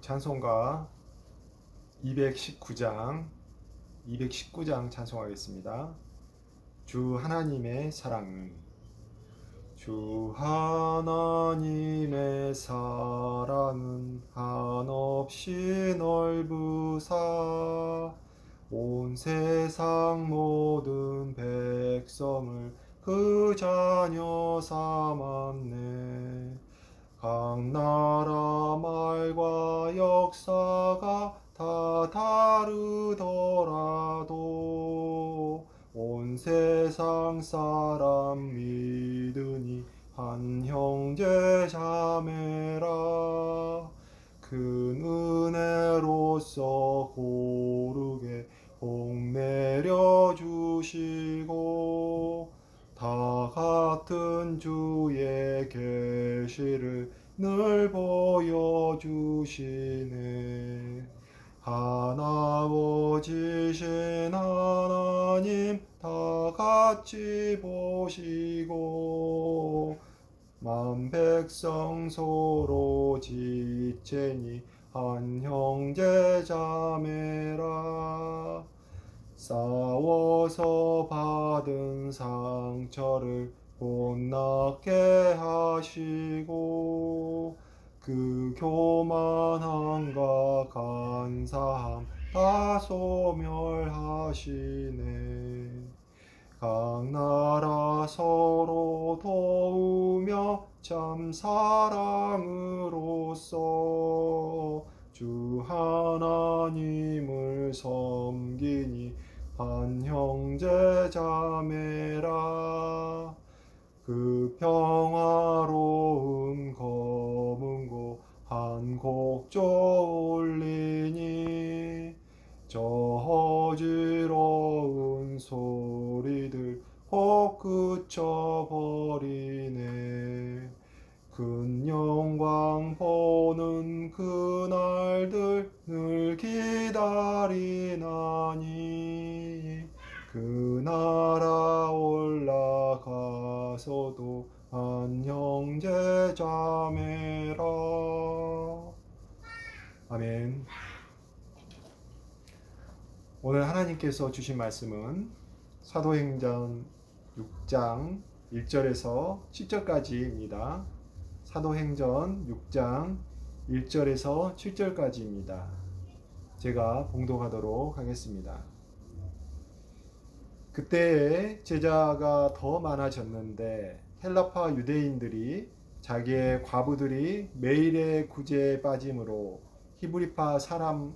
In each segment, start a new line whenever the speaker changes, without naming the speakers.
찬송가 219장 찬송하겠습니다. 주 하나님의 사랑은 주 하나님의 사랑은 한없이 넓으사 온 세상 모든 백성을 그 자녀 삼았네. 각 나라 말과 역사가 다 다르더라도 온 세상 사람 믿으니 한 형제 자매라. 큰 은혜로서 고르게 복 내려주시고 다 같은 주의 계시를 늘 보여주시네. 하나워지신 하나님 다 같이 보시고 만 백성 서로 지체니 한 형제 자매라. 싸워서 받은 상처를 못낫게 하시고 그 교만함과 간사함 다 소멸하시네. 각 나라 서로 도우며 참 사랑으로써 주 하나님을 섬기니 한 형제 자매라. 그 평화로운 검은고 한 곡조 올리니 저 어지러운 소리들 혹 그쳐버리네. 큰 영광 보는 그날들 늘 기다리나니 그 나라 올라가서도 한 형제 자매라. 아멘. 오늘 하나님께서 주신 말씀은 사도행전 6장 1절에서 7절까지입니다. 사도행전 6장 1절에서 7절까지입니다. 제가 봉독하도록 하겠습니다. 그때에 제자가 더 많아졌는데 헬라파 유대인들이 자기의 과부들이 매일의 구제에 빠짐으로 히브리파 사람을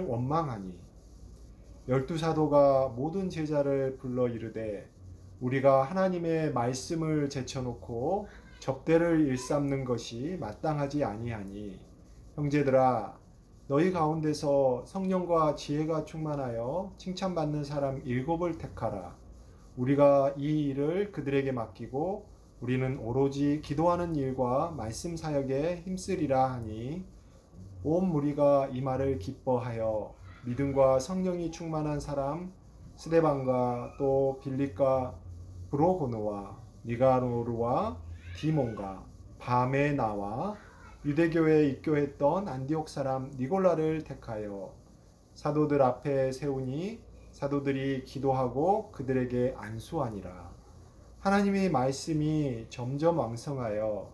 원망하니 12사도가 모든 제자를 불러 이르되 우리가 하나님의 말씀을 제쳐놓고 접대를 일삼는 것이 마땅하지 아니하니 형제들아 너희 가운데서 성령과 지혜가 충만하여 칭찬받는 사람 7을 택하라. 우리가 이 일을 그들에게 맡기고 우리는 오로지 기도하는 일과 말씀 사역에 힘쓰리라 하니 온 무리가 이 말을 기뻐하여 믿음과 성령이 충만한 사람 스데반과 또 빌립과 브로고노와 니가노르와 디몬과 바메나와 유대교회에 입교했던 안디옥 사람 니골라를 택하여 사도들 앞에 세우니 사도들이 기도하고 그들에게 안수하니라. 하나님의 말씀이 점점 왕성하여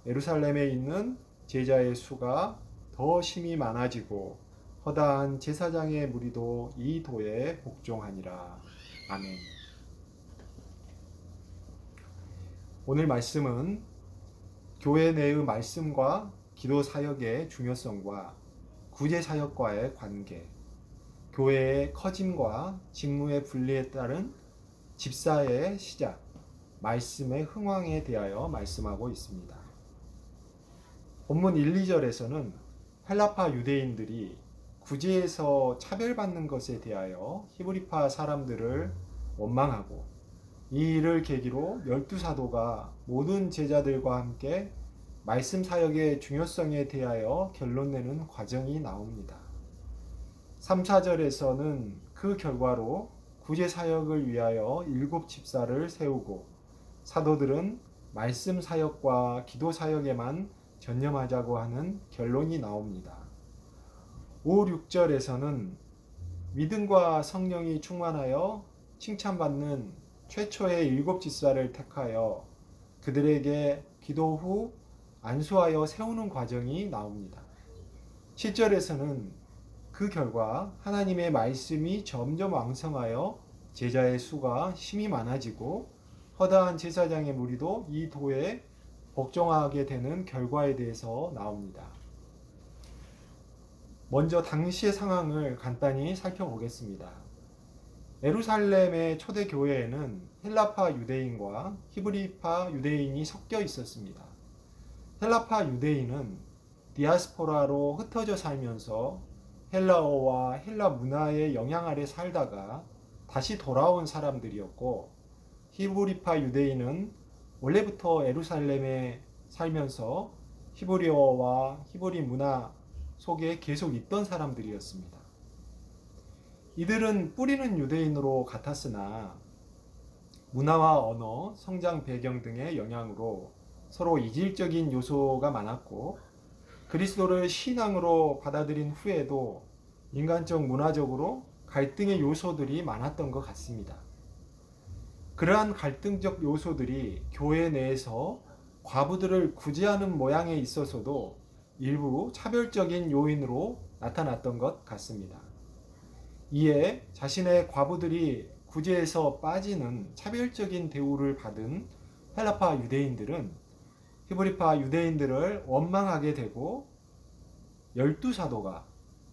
예루살렘에 있는 제자의 수가 더 심히 많아지고 허다한 제사장의 무리도 이 도에 복종하니라. 아멘. 오늘 말씀은 교회 내의 말씀과 기도 사역의 중요성과 구제 사역과의 관계, 교회의 커짐과 직무의 분리에 따른 집사의 시작, 말씀의 흥황에 대하여 말씀하고 있습니다. 본문 1, 2절에서는 헬라파 유대인들이 구제에서 차별받는 것에 대하여 히브리파 사람들을 원망하고 이 일을 계기로 12사도가 모든 제자들과 함께 말씀 사역의 중요성에 대하여 결론내는 과정이 나옵니다. 3, 4절에서는 그 결과로 구제 사역을 위하여 7 집사를 세우고 사도들은 말씀 사역과 기도 사역에만 전념하자고 하는 결론이 나옵니다. 5, 6절에서는 믿음과 성령이 충만하여 칭찬받는 최초의 7집사를 택하여 그들에게 기도 후 안수하여 세우는 과정이 나옵니다. 7절에서는 그 결과 하나님의 말씀이 점점 왕성하여 제자의 수가 심히 많아지고 허다한 제사장의 무리도 이 도에 복종하게 되는 결과에 대해서 나옵니다. 먼저 당시의 상황을 간단히 살펴보겠습니다. 예루살렘의 초대 교회에는 헬라파 유대인과 히브리파 유대인이 섞여 있었습니다. 헬라파 유대인은 디아스포라로 흩어져 살면서 헬라어와 헬라 문화의 영향 아래 살다가 다시 돌아온 사람들이었고, 히브리파 유대인은 원래부터 예루살렘에 살면서 히브리어와 히브리 문화 속에 계속 있던 사람들이었습니다. 이들은 뿌리는 유대인으로 같았으나 문화와 언어, 성장 배경 등의 영향으로 서로 이질적인 요소가 많았고, 그리스도를 신앙으로 받아들인 후에도 인간적 문화적으로 갈등의 요소들이 많았던 것 같습니다. 그러한 갈등적 요소들이 교회 내에서 과부들을 구제하는 모양에 있어서도 일부 차별적인 요인으로 나타났던 것 같습니다. 이에 자신의 과부들이 구제에서 빠지는 차별적인 대우를 받은 헬라파 유대인들은 히브리파 유대인들을 원망하게 되고 12사도가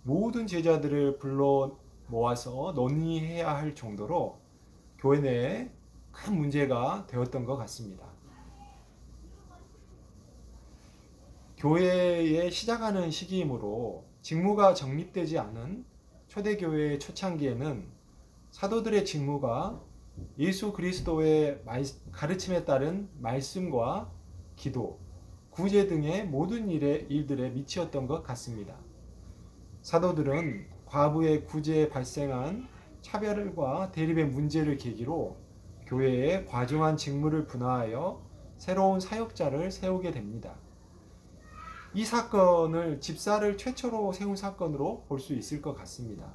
모든 제자들을 불러 모아서 논의해야 할 정도로 교회 내에 큰 문제가 되었던 것 같습니다. 교회에 시작하는 시기이므로 직무가 정립되지 않은 초대교회의 초창기에는 사도들의 직무가 예수 그리스도의 가르침에 따른 말씀과 기도, 구제 등의 모든 일들에 미치었던 것 같습니다. 사도들은 과부의 구제에 발생한 차별과 대립의 문제를 계기로 교회에 과중한 직무를 분화하여 새로운 사역자를 세우게 됩니다. 이 사건을 집사를 최초로 세운 사건으로 볼 수 있을 것 같습니다.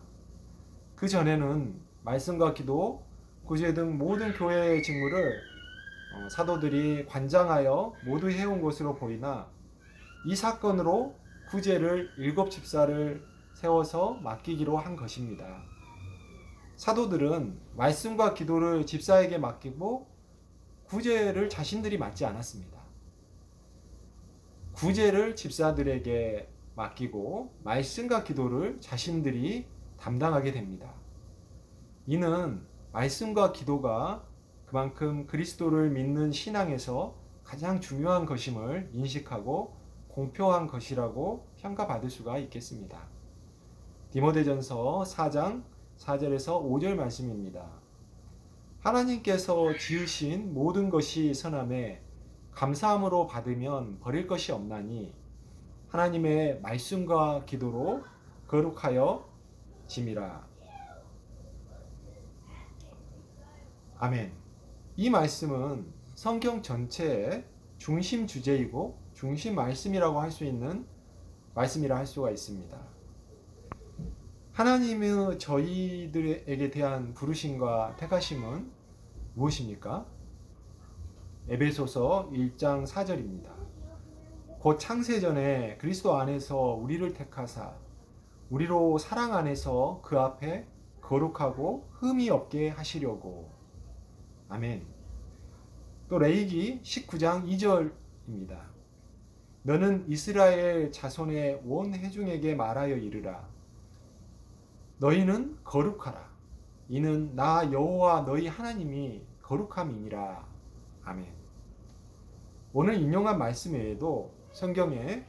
그 전에는 말씀과 기도, 구제 등 모든 교회의 직무를 사도들이 관장하여 모두 해온 것으로 보이나 이 사건으로 구제를 7집사를 세워서 맡기기로 한 것입니다. 사도들은 말씀과 기도를 집사에게 맡기고 구제를 자신들이 맡지 않았습니다. 구제를 집사들에게 맡기고 말씀과 기도를 자신들이 담당하게 됩니다. 이는 말씀과 기도가 그만큼 그리스도를 믿는 신앙에서 가장 중요한 것임을 인식하고 공표한 것이라고 평가받을 수가 있겠습니다. 디모데전서 4장 4절에서 5절 말씀입니다. 하나님께서 지으신 모든 것이 선함에 감사함으로 받으면 버릴 것이 없나니 하나님의 말씀과 기도로 거룩하여 짐이라. 아멘. 이 말씀은 성경 전체의 중심 주제이고 중심 말씀이라고 할 수 있는 말씀이라 할 수가 있습니다. 하나님의 저희들에게 대한 부르심과 택하심은 무엇입니까? 에베소서 1장 4절입니다. 곧 창세전에 그리스도 안에서 우리를 택하사 우리로 사랑 안에서 그 앞에 거룩하고 흠이 없게 하시려고. 아멘. 또 레위기 19장 2절입니다. 너는 이스라엘 자손의 온 회중에게 말하여 이르라. 너희는 거룩하라. 이는 나 여호와 너희 하나님이 거룩함이니라. 아멘. 오늘 인용한 말씀 외에도 성경에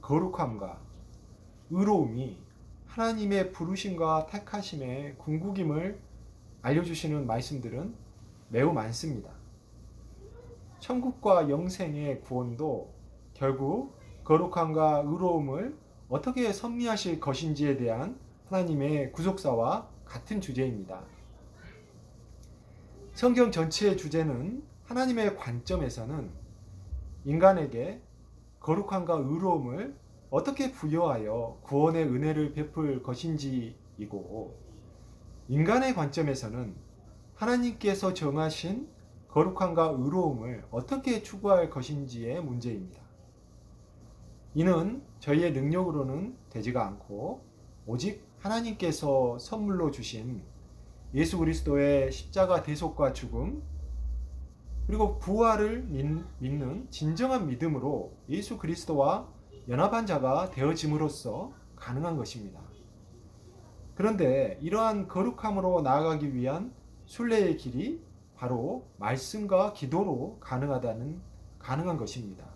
거룩함과 의로움이 하나님의 부르심과 택하심의 궁극임을 알려주시는 말씀들은 매우 많습니다. 천국과 영생의 구원도 결국 거룩함과 의로움을 어떻게 섭리하실 것인지에 대한 하나님의 구속사와 같은 주제입니다. 성경 전체의 주제는 하나님의 관점에서는 인간에게 거룩함과 의로움을 어떻게 부여하여 구원의 은혜를 베풀 것인지이고, 인간의 관점에서는 하나님께서 정하신 거룩함과 의로움을 어떻게 추구할 것인지의 문제입니다. 이는 저희의 능력으로는 되지가 않고 오직 하나님께서 선물로 주신 예수 그리스도의 십자가 대속과 죽음, 그리고 부활을 믿는 진정한 믿음으로 예수 그리스도와 연합한 자가 되어짐으로써 가능한 것입니다. 그런데 이러한 거룩함으로 나아가기 위한 순례의 길이 바로 말씀과 기도로 가능한 것입니다.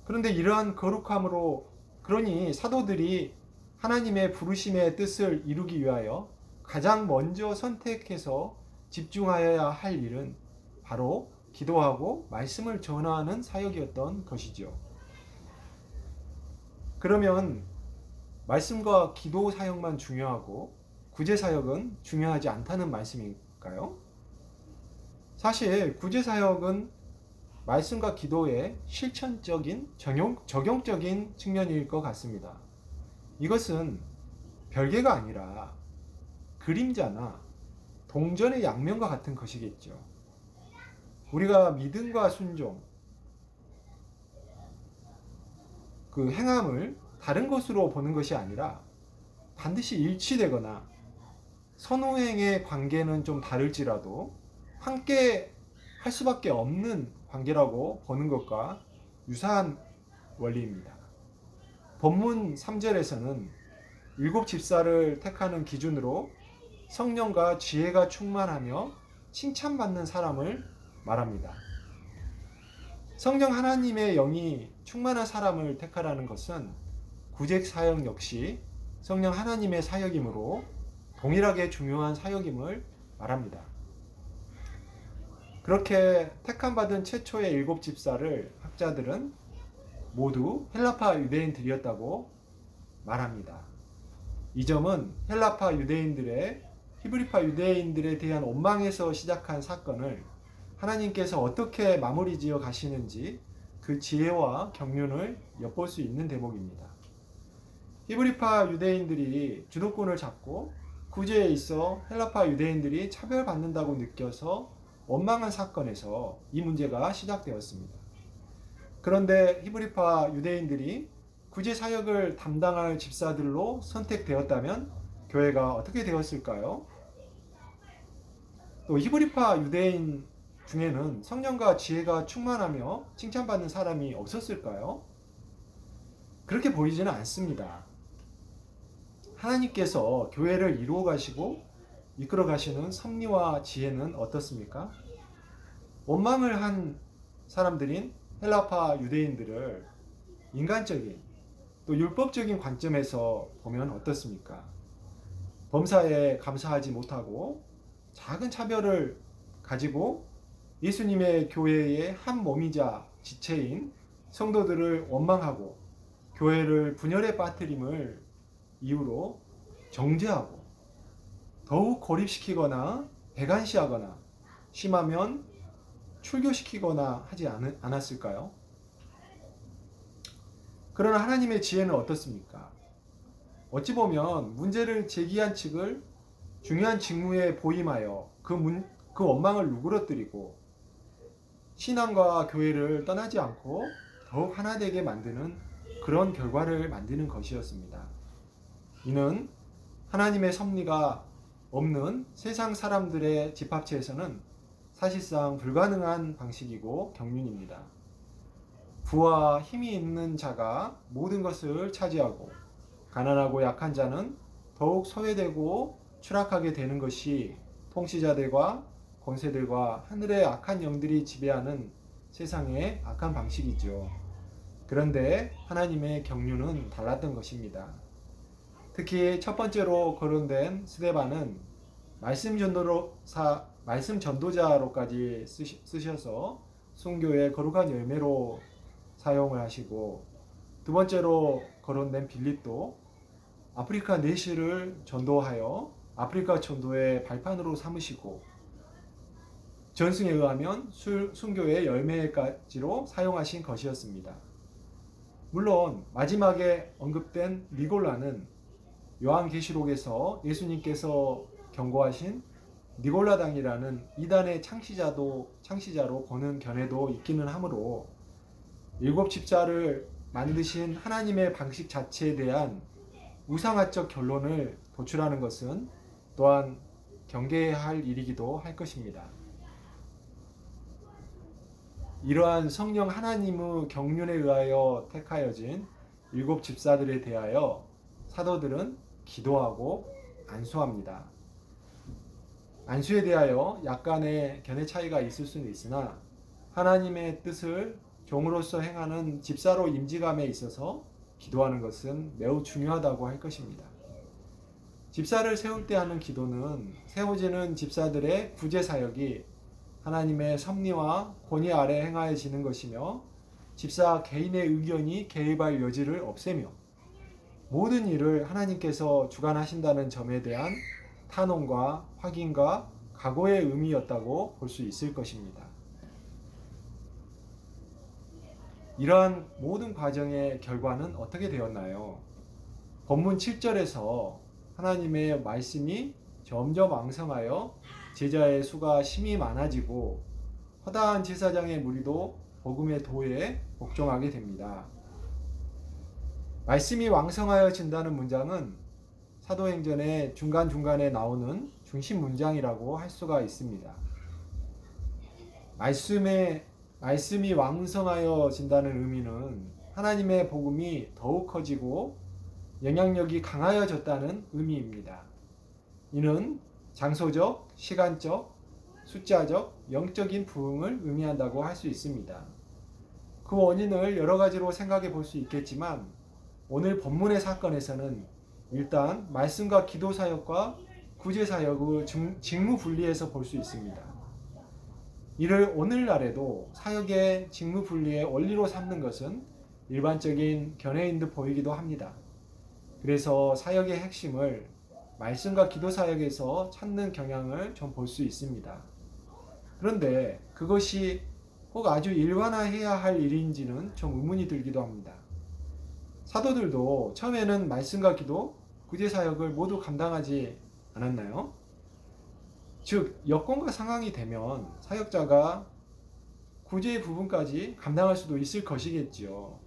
그런데 이러한 거룩함으로, 그러니 사도들이 하나님의 부르심의 뜻을 이루기 위하여 가장 먼저 선택해서 집중하여야 할 일은 바로 기도하고 말씀을 전하는 사역이었던 것이죠. 그러면 말씀과 기도 사역만 중요하고 구제 사역은 중요하지 않다는 말씀일까요? 사실 구제 사역은 말씀과 기도의 실천적인 적용적인 측면일 것 같습니다. 이것은 별개가 아니라 그림자나 동전의 양면과 같은 것이겠죠. 우리가 믿음과 순종, 그 행함을 다른 것으로 보는 것이 아니라 반드시 일치되거나 선후행의 관계는 좀 다를지라도 함께 할 수밖에 없는 관계라고 보는 것과 유사한 원리입니다. 본문 3절에서는 일곱 집사를 택하는 기준으로 성령과 지혜가 충만하며 칭찬받는 사람을 말합니다. 성령 하나님의 영이 충만한 사람을 택하라는 것은 구제 사역 역시 성령 하나님의 사역이므로 동일하게 중요한 사역임을 말합니다. 그렇게 택함받은 최초의 일곱 집사를 학자들은 모두 헬라파 유대인들이었다고 말합니다. 이 점은 헬라파 유대인들의 히브리파 유대인들에 대한 원망에서 시작한 사건을 하나님께서 어떻게 마무리 지어 가시는지 그 지혜와 경륜을 엿볼 수 있는 대목입니다. 히브리파 유대인들이 주도권을 잡고 구제에 있어 헬라파 유대인들이 차별받는다고 느껴서 원망한 사건에서 이 문제가 시작되었습니다. 그런데 히브리파 유대인들이 구제 사역을 담당할 집사들로 선택되었다면 교회가 어떻게 되었을까요? 또 히브리파 유대인 중에는 성령과 지혜가 충만하며 칭찬받는 사람이 없었을까요? 그렇게 보이지는 않습니다. 하나님께서 교회를 이루어 가시고 이끌어 가시는 섭리와 지혜는 어떻습니까? 원망을 한 사람들인 헬라파 유대인들을 인간적인 또 율법적인 관점에서 보면 어떻습니까? 범사에 감사하지 못하고 작은 차별을 가지고 예수님의 교회의 한 몸이자 지체인 성도들을 원망하고 교회를 분열에 빠뜨림을 이유로 정죄하고 더욱 고립시키거나 배관시하거나 심하면 출교시키거나 하지 않았을까요? 그러나 하나님의 지혜는 어떻습니까? 어찌 보면 문제를 제기한 측을 중요한 직무에 보임하여 그 원망을 누그러뜨리고 신앙과 교회를 떠나지 않고 더욱 하나 되게 만드는 그런 결과를 만드는 것이었습니다. 이는 하나님의 섭리가 없는 세상 사람들의 집합체에서는 사실상 불가능한 방식이고 경륜입니다. 부와 힘이 있는 자가 모든 것을 차지하고 가난하고 약한 자는 더욱 소외되고 추락하게 되는 것이 통치자들과 권세들과 하늘의 악한 영들이 지배하는 세상의 악한 방식이죠. 그런데 하나님의 경륜은 달랐던 것입니다. 특히 첫 번째로 거론된 스데반은 말씀 전도자로까지 쓰셔서 순교의 거룩한 열매로 사용을 하시고, 두 번째로 거론된 빌립도 아프리카 내시를 전도하여 아프리카 전도의 발판으로 삼으시고, 전승에 의하면 순교의 열매까지로 사용하신 것이었습니다. 물론 마지막에 언급된 니골라는 요한계시록에서 예수님께서 경고하신 니골라당이라는 이단의 창시자로 보는 견해도 있기는 하므로 일곱 집사를 만드신 하나님의 방식 자체에 대한 우상화적 결론을 도출하는 것은 또한 경계해야 할 일이기도 할 것입니다. 이러한 성령 하나님의 경륜에 의하여 택하여진 일곱 집사들에 대하여 사도들은 기도하고 안수합니다. 안수에 대하여 약간의 견해 차이가 있을 수는 있으나 하나님의 뜻을 종으로서 행하는 집사로 임지감에 있어서 기도하는 것은 매우 중요하다고 할 것입니다. 집사를 세울 때 하는 기도는 세워지는 집사들의 구제 사역이 하나님의 섭리와 권위 아래 행하여지는 것이며 집사 개인의 의견이 개입할 여지를 없애며 모든 일을 하나님께서 주관하신다는 점에 대한 탄원과 확인과 각오의 의미였다고 볼 수 있을 것입니다. 이러한 모든 과정의 결과는 어떻게 되었나요? 본문 7절에서 하나님의 말씀이 점점 왕성하여 제자의 수가 심히 많아지고 허다한 제사장의 무리도 복음의 도에 복종하게 됩니다. 말씀이 왕성하여진다는 문장은 사도행전의 중간중간에 나오는 중심 문장이라고 할 수가 있습니다. 말씀이 왕성하여진다는 의미는 하나님의 복음이 더욱 커지고 영향력이 강하여졌다는 의미입니다. 이는 장소적, 시간적, 숫자적, 영적인 부흥을 의미한다고 할 수 있습니다. 그 원인을 여러 가지로 생각해 볼 수 있겠지만 오늘 본문의 사건에서는 일단 말씀과 기도 사역과 구제 사역의 직무 분리해서 볼 수 있습니다. 이를 오늘날에도 사역의 직무 분리의 원리로 삼는 것은 일반적인 견해인 듯 보이기도 합니다. 그래서 사역의 핵심을 말씀과 기도 사역에서 찾는 경향을 좀 볼 수 있습니다. 그런데 그것이 꼭 아주 일관화해야 할 일인지는 좀 의문이 들기도 합니다. 사도들도 처음에는 말씀과 기도, 구제 사역을 모두 감당하지 않았나요? 즉, 여건과 상황이 되면 사역자가 구제의 부분까지 감당할 수도 있을 것이겠지요.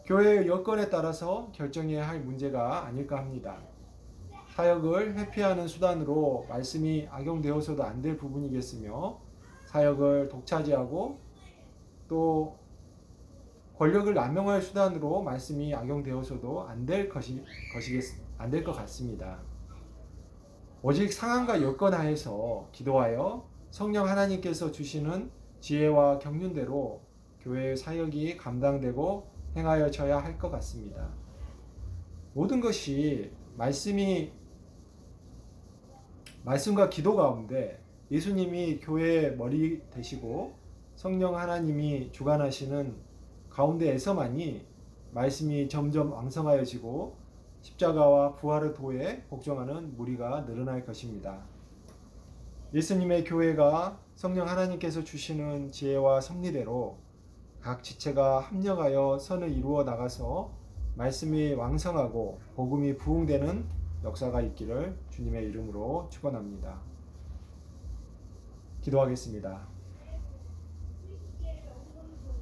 교회의 여건에 따라서 결정해야 할 문제가 아닐까 합니다. 사역을 회피하는 수단으로 말씀이 악용되어서도 안 될 부분이겠으며 사역을 독차지하고 또 권력을 남용할 수단으로 말씀이 악용되어서도 안 될 것 같습니다. 오직 상황과 여건 하에서 기도하여 성령 하나님께서 주시는 지혜와 경륜대로 교회의 사역이 감당되고 행하여져야 할 것 같습니다. 모든 것이 말씀과 기도 가운데 예수님이 교회의 머리 되시고 성령 하나님이 주관하시는 가운데에서만이 말씀이 점점 왕성하여지고 십자가와 부활의 도에 복종하는 무리가 늘어날 것입니다. 예수님의 교회가 성령 하나님께서 주시는 지혜와 섭리대로 각 지체가 합력하여 선을 이루어 나가서 말씀이 왕성하고 복음이 부흥되는 역사가 있기를 주님의 이름으로 축원합니다. 기도하겠습니다.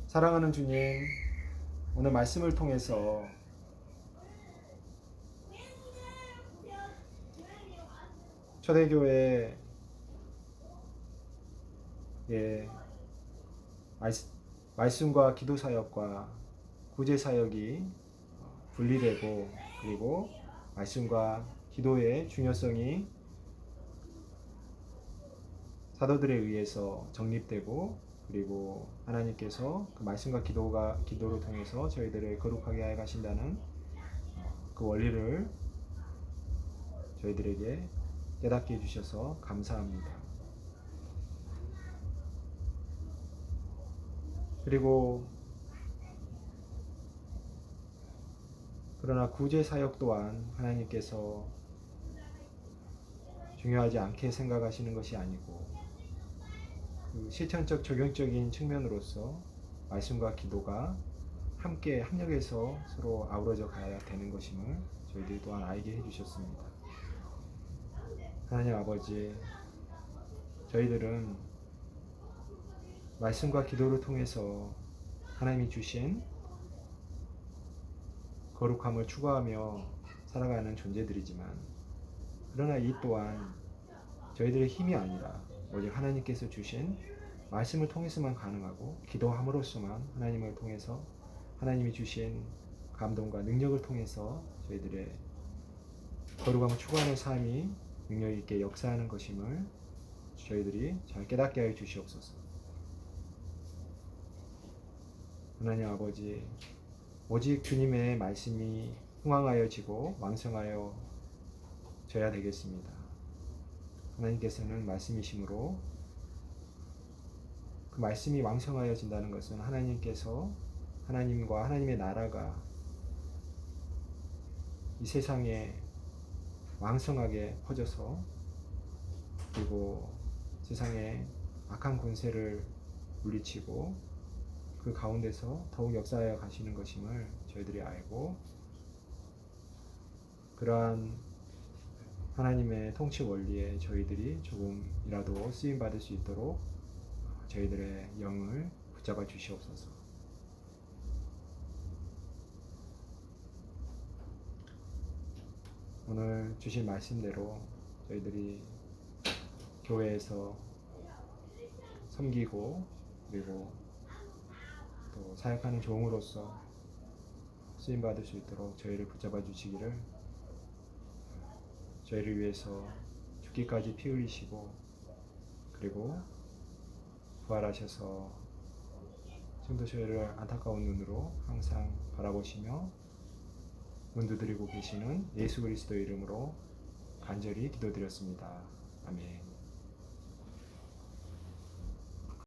사랑하는 주님, 오늘 말씀을 통해서 초대교회의 말씀과 기도 사역과 구제 사역이 분리되고 그리고 말씀과 기도의 중요성이 사도들에 의해서 정립되고 그리고 하나님께서 그 말씀과 기도를 통해서 저희들을 거룩하게 하여 가신다는 그 원리를 저희들에게 깨닫게 해주셔서 감사합니다. 그리고 그러나 구제 사역 또한 하나님께서 중요하지 않게 생각하시는 것이 아니고 그 실천적 적용적인 측면으로서 말씀과 기도가 함께 협력해서 서로 아우러져 가야 되는 것임을 저희들이 또한 알게 해주셨습니다. 하나님 아버지, 저희들은 말씀과 기도를 통해서 하나님이 주신 거룩함을 추구하며 살아가는 존재들이지만, 그러나 이 또한 저희들의 힘이 아니라 오직 하나님께서 주신 말씀을 통해서만 가능하고, 기도함으로써만 하나님을 통해서 하나님이 주신 감동과 능력을 통해서 저희들의 거룩함을 추구하는 삶이 능력 있게 역사하는 것임을 저희들이 잘 깨닫게 하여 주시옵소서. 하나님 아버지, 오직 주님의 말씀이 흥왕하여지고 왕성하여 져야 되겠습니다. 하나님께서는 말씀이시므로 그 말씀이 왕성하여진다는 것은 하나님께서, 하나님과 하나님의 나라가 이 세상에 왕성하게 퍼져서, 그리고 세상에 악한 권세를 물리치고 그 가운데서 더욱 역사하여 가시는 것임을 저희들이 알고, 그러한 하나님의 통치 원리에 저희들이 조금이라도 쓰임 받을 수 있도록 저희들의 영을 붙잡아 주시옵소서. 오늘 주신 말씀대로 저희들이 교회에서 섬기고, 그리고 또 사역하는 종으로서 쓰임 받을 수 있도록 저희를 붙잡아 주시기를, 저희를 위해서 죽기까지 피 흘리시고, 그리고 부활하셔서 지금도 저희를 안타까운 눈으로 항상 바라보시며 문두드리고 계시는 예수 그리스도의 이름으로 간절히 기도드렸습니다. 아멘.